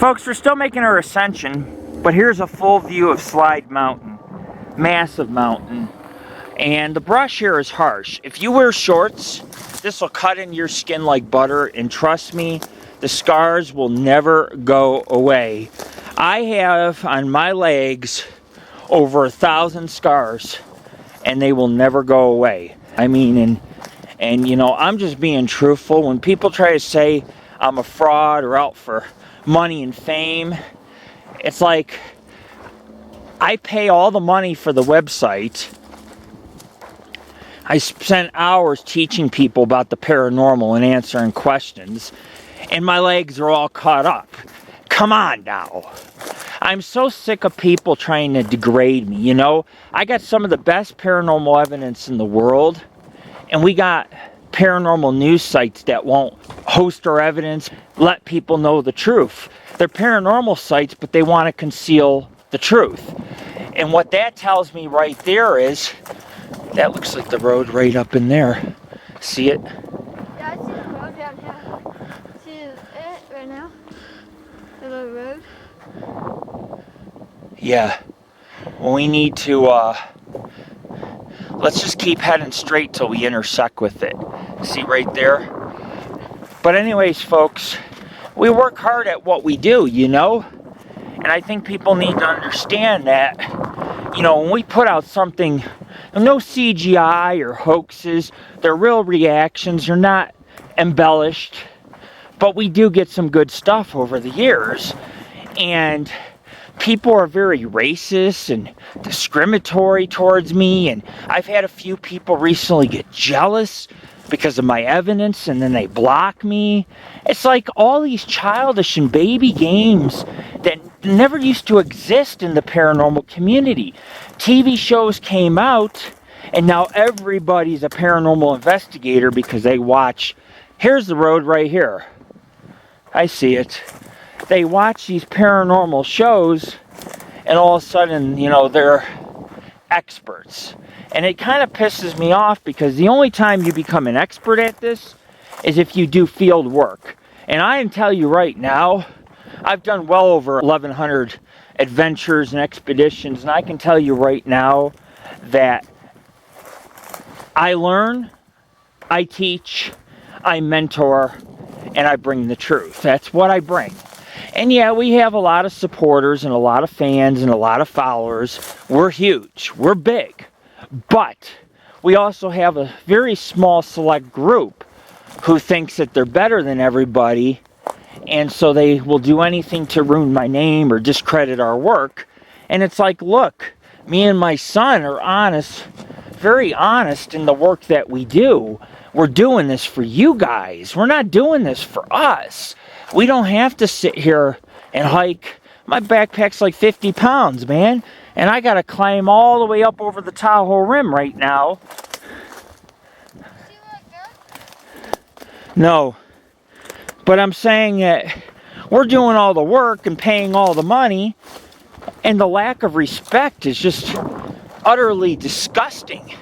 Folks, we're still making our ascension, but here's a full view of Slide Mountain. Massive mountain. And the brush here is harsh. If you wear shorts, this will cut in your skin like butter, and trust me, the scars will never go away. I have on my legs over 1,000 scars, and they will never go away. I mean, and you know, I'm just being truthful. When people try to say I'm a fraud or out for money and fame, it's like I pay all the money for the website. I spent hours teaching people about the paranormal and answering questions, and my legs are all cut up. Come on now. I'm so sick of people trying to degrade me, you know. I got some of the best paranormal evidence in the world, and we got paranormal news sites that won't host our evidence, let people know the truth. They're paranormal sites, but they want to conceal the truth. And what that tells me right there is, that looks like the road right up in there. See it? Yeah, I see the road down here. See it right now? The little road? Yeah. Well, we need to, let's just keep heading straight till we intersect with it. See right there? But anyways, folks, we work hard at what we do, you know? And I think people need to understand that, you know, when we put out something, no CGI or hoaxes, they're real reactions, they're not embellished, but we do get some good stuff over the years. And people are very racist and discriminatory towards me, and I've had a few people recently get jealous because of my evidence, and then they block me. It's like all these childish and baby games that never used to exist in the paranormal community. TV shows came out, and now everybody's a paranormal investigator because they watch. Here's the road right here. I see it. They watch these paranormal shows, and all of a sudden, you know, they're experts. And it kind of pisses me off because the only time you become an expert at this is if you do field work. And I can tell you right now, I've done well over 1,100 adventures and expeditions, and I can tell you right now that I learn, I teach, I mentor, and I bring the truth. That's what I bring. And yeah, we have a lot of supporters and a lot of fans and a lot of followers. We're huge. We're big. But we also have a very small select group who thinks that they're better than everybody, and so they will do anything to ruin my name or discredit our work. And it's like, look, me and my son are honest, very honest in the work that we do. We're doing this for you guys. We're not doing this for us. We don't have to sit here and hike. My backpack's like 50 pounds, man. And I got to climb all the way up over the Tahoe Rim right now. No. But I'm saying that we're doing all the work and paying all the money, and the lack of respect is just utterly disgusting.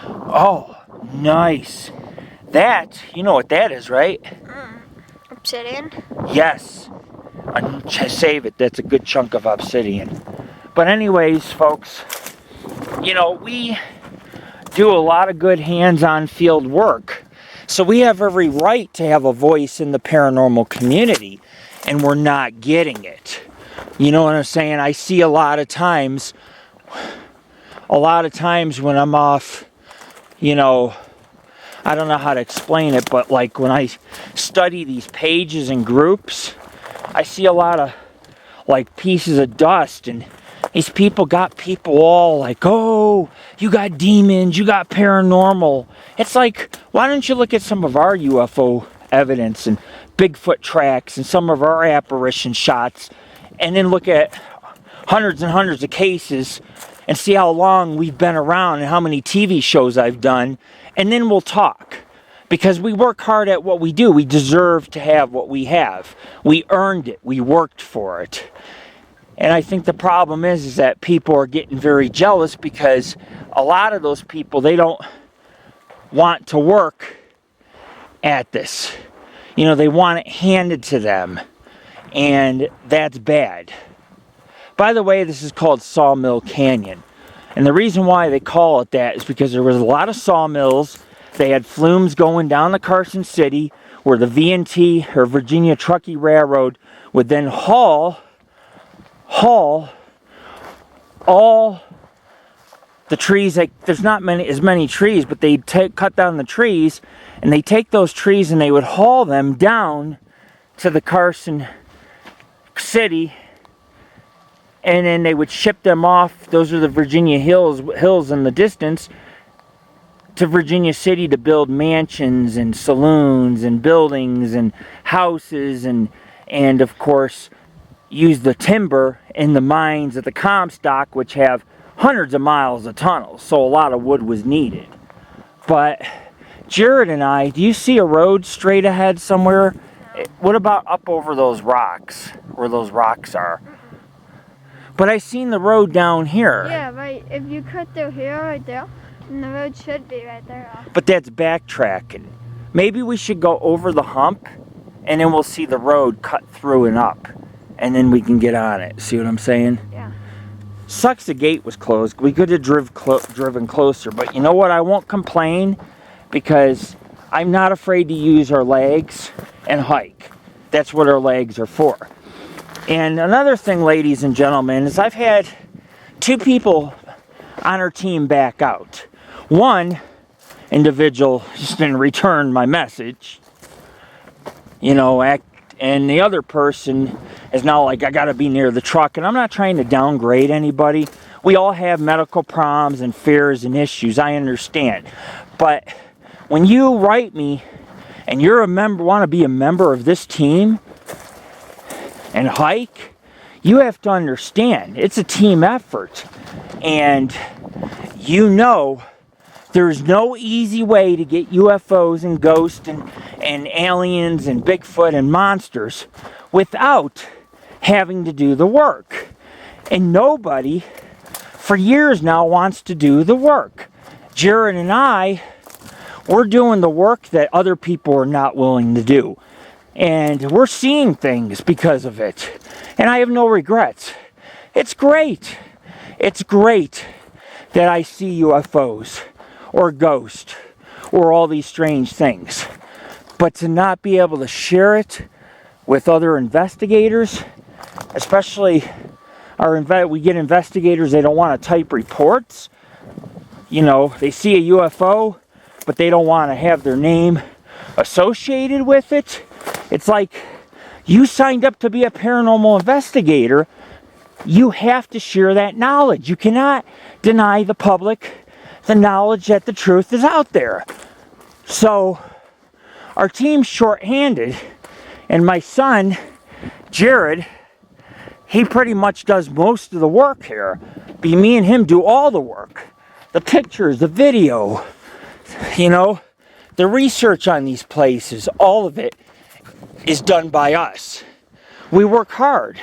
Oh, nice. That, you know what that is, right? Obsidian? Yes. Save it. That's a good chunk of obsidian. But anyways, folks, you know, we do a lot of good hands-on field work. So we have every right to have a voice in the paranormal community, and we're not getting it. You know what I'm saying? I see a lot of times when I'm off, you know, I don't know how to explain it, but like when I study these pages and groups, I see a lot of like pieces of dust, and these people got people all like, oh, you got demons, you got paranormal. It's like, why don't you look at some of our UFO evidence and Bigfoot tracks and some of our apparition shots, and then look at hundreds and hundreds of cases and see how long we've been around and how many TV shows I've done, and then we'll talk. Because we work hard at what we do. We deserve to have what we have. We earned it. We worked for it. And I think the problem is that people are getting very jealous because a lot of those people, they don't want to work at this. You know, they want it handed to them. And that's bad. By the way, this is called Sawmill Canyon. And the reason why they call it that is because there was a lot of sawmills. They had flumes going down to Carson City, where the V&T, or Virginia Truckee Railroad, would then haul all the trees. Like, there's not as many trees, but they'd cut down the trees, and they take those trees and they would haul them down to the Carson City, and then they would ship them off. Those are the Virginia hills in the distance, to Virginia City to build mansions and saloons and buildings and houses, and of course use the timber in the mines at the Comstock, which have hundreds of miles of tunnels, so a lot of wood was needed. But Jared and I, do you see a road straight ahead somewhere? What about up over those rocks, where those rocks are? But I seen the road down here. Yeah, right. If you cut through here right there, and the road should be right there. But that's backtracking. Maybe we should go over the hump, and then we'll see the road cut through and up, and then we can get on it. See what I'm saying? Yeah. Sucks the gate was closed. We could have driven closer, but you know what? I won't complain, because I'm not afraid to use our legs and hike. That's what our legs are for. And another thing, ladies and gentlemen, is I've had 2 people on our team back out. One individual just didn't return my message, and the other person is now like, I gotta be near the truck. And I'm not trying to downgrade anybody. We all have medical problems and fears and issues, I understand. But when you write me and you're want to be a member of this team and hike, you have to understand it's a team effort. And there's no easy way to get UFOs and ghosts and aliens and Bigfoot and monsters without having to do the work. And nobody for years now wants to do the work. Jared and I, we're doing the work that other people are not willing to do. And we're seeing things because of it. And I have no regrets. It's great. It's great that I see UFOs or ghosts or all these strange things. But to not be able to share it with other investigators, especially we get investigators, they don't want to type reports. They see a UFO, but they don't want to have their name associated with it. It's like, you signed up to be a paranormal investigator. You have to share that knowledge. You cannot deny the public the knowledge that the truth is out there. So, our team's short-handed, and my son, Jared, he pretty much does most of the work here. Me and him do all the work. The pictures, the video, the research on these places, all of it is done by us. We work hard.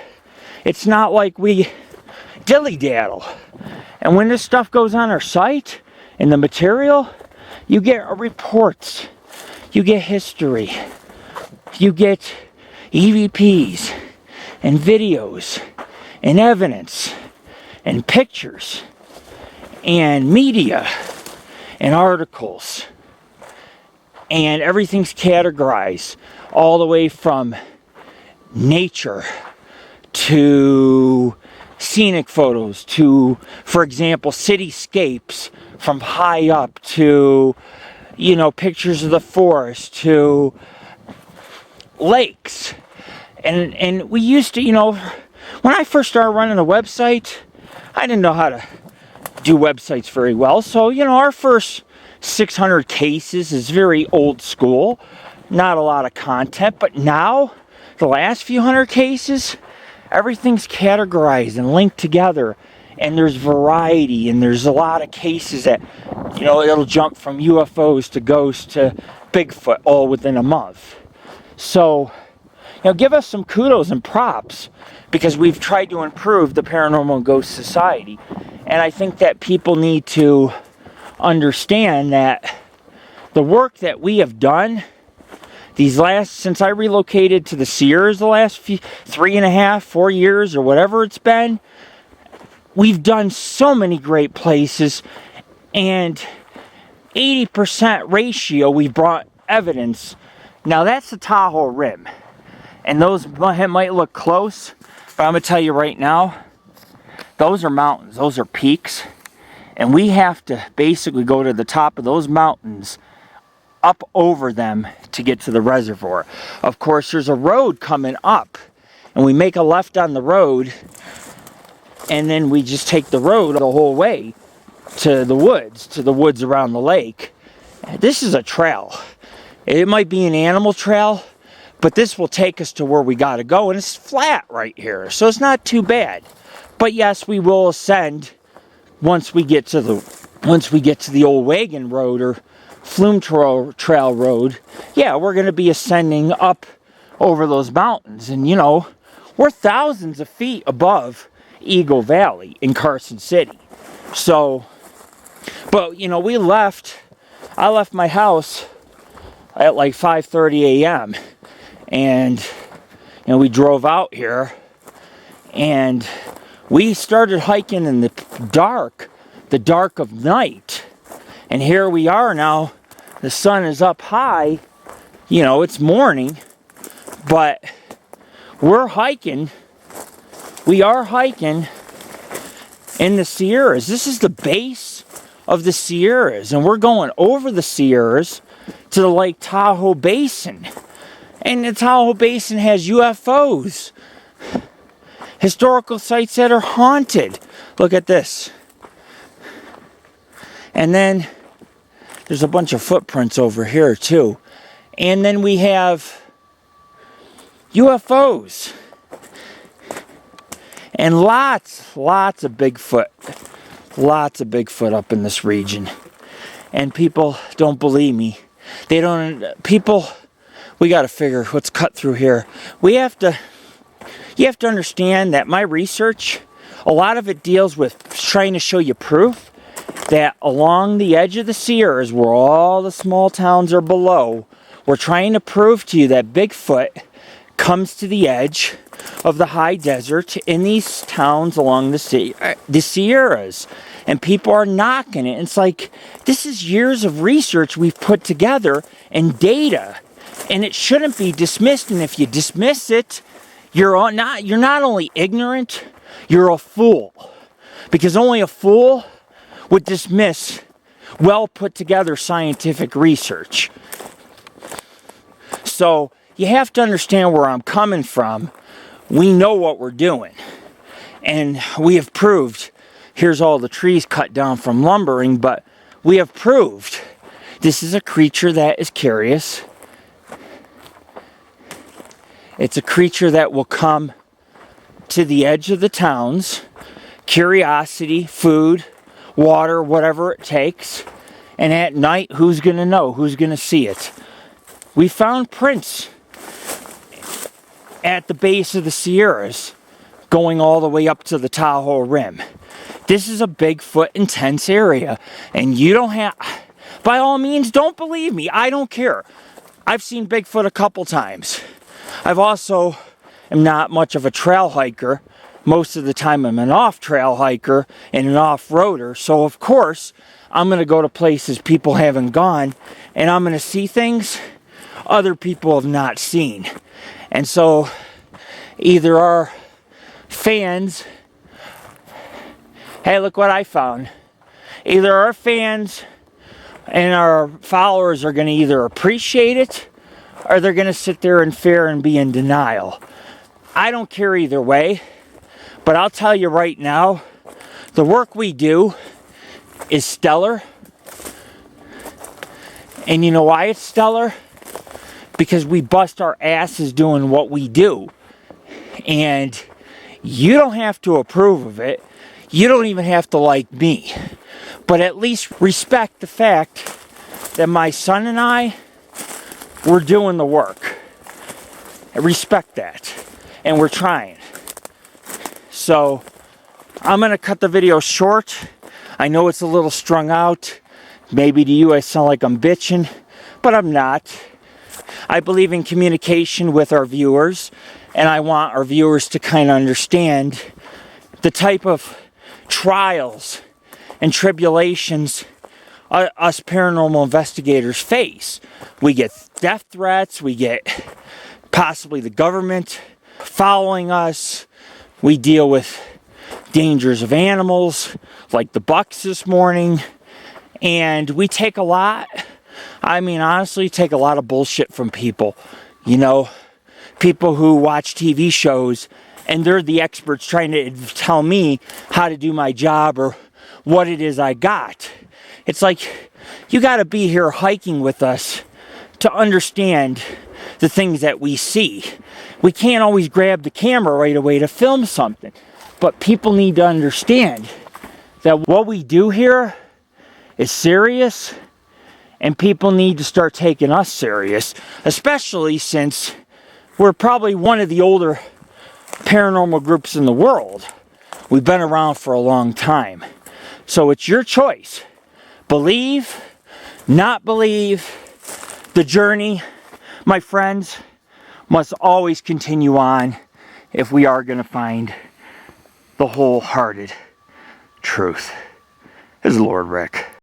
It's not like we dilly-daddle. And when this stuff goes on our site, and the material, you get reports, you get history, you get EVPs, and videos, and evidence, and pictures, and media, and articles. And everything's categorized all the way from nature to scenic photos to, for example, cityscapes from high up to, pictures of the forest to lakes. And we used to, when I first started running a website, I didn't know how to do websites very well. So, our first 600 cases is very old school, not a lot of content. But now, the last few hundred cases, everything's categorized and linked together, and there's variety, and there's a lot of cases that, it'll jump from UFOs to ghosts to Bigfoot all within a month. So, give us some kudos and props, because we've tried to improve the Paranormal Ghost Society. And I think that people need to understand that the work that we have done Since I relocated to the Sierras the last 3.5, 4 years or whatever it's been, we've done so many great places, and 80% ratio we've brought evidence. Now that's the Tahoe Rim, and those might look close, but I'm going to tell you right now, those are mountains, those are peaks, and we have to basically go to the top of those mountains, up over them to get to the reservoir. Of course, there's a road coming up, and we make a left on the road, and then we just take the road the whole way to the woods around the lake. This is a trail. It might be an animal trail, but this will take us to where we got to go, and it's flat right here, so it's not too bad. But yes, we will ascend once we get to the old wagon road or flume trail road. Yeah, we're going to be ascending up over those mountains, and you know, we're thousands of feet above Eagle Valley in Carson City. So, but you know, I left my house at like 5:30 a.m. and you know, we drove out here, and we started hiking in the dark of night. And here we are now. The sun is up high. You know, it's morning, but we're hiking. We are hiking in the Sierras. This is the base of the Sierras, and we're going over the Sierras to the Lake Tahoe Basin. And the Tahoe Basin has UFOs, historical sites that are haunted. Look at this. And then there's a bunch of footprints over here too. And then we have UFOs. And lots of Bigfoot. Lots of Bigfoot up in this region. And people don't believe me. We got to figure what's cut through here. You have to understand that my research, a lot of it deals with trying to show you proof that along the edge of the Sierras, where all the small towns are below, we're trying to prove to you that Bigfoot comes to the edge of the high desert in these towns along the Sierras. And people are knocking it. It's like, this is years of research we've put together and data. And it shouldn't be dismissed. And if you dismiss it, you're not only ignorant, you're a fool. Because only a fool would dismiss well put together scientific research. So you have to understand where I'm coming from. We know what we're doing. And we have proved, here's all the trees cut down from lumbering, but we have proved this is a creature that is curious. It's a creature that will come to the edge of the towns, curiosity, food, water, whatever it takes. And at night, who's going to know? Who's going to see it? We found prints at the base of the Sierras going all the way up to the Tahoe Rim. This is a Bigfoot intense area. And you don't have, by all means, don't believe me. I don't care. I've seen Bigfoot a couple times. I've also am not much of a trail hiker. Most of the time I'm an off-trail hiker and an off-roader. So of course, I'm going to go to places people haven't gone, and I'm going to see things other people have not seen. And so either our fans, hey, look what I found. Either our fans and our followers are going to either appreciate it, or they're going to sit there in fear and be in denial. I don't care either way, but I'll tell you right now, the work we do is stellar. And you know why it's stellar? Because we bust our asses doing what we do. And you don't have to approve of it. You don't even have to like me. But at least respect the fact that my son and I, we're doing the work. I respect that. And we're trying. So, I'm going to cut the video short. I know it's a little strung out. Maybe to you I sound like I'm bitching, but I'm not. I believe in communication with our viewers, and I want our viewers to kind of understand the type of trials and tribulations us paranormal investigators face. We get death threats, we get possibly the government following us, we deal with dangers of animals like the bucks this morning, and we take a lot, honestly, take a lot of bullshit from people. You know, people who watch TV shows and they're the experts trying to tell me how to do my job or what it is I got. It's like, you got to be here hiking with us to understand the things that we see. We can't always grab the camera right away to film something. But people need to understand that what we do here is serious, and people need to start taking us serious, especially since we're probably one of the older paranormal groups in the world. We've been around for a long time. So it's your choice. Believe, not believe. The journey, my friends, must always continue on if we are going to find the wholehearted truth. This is Lord Rick.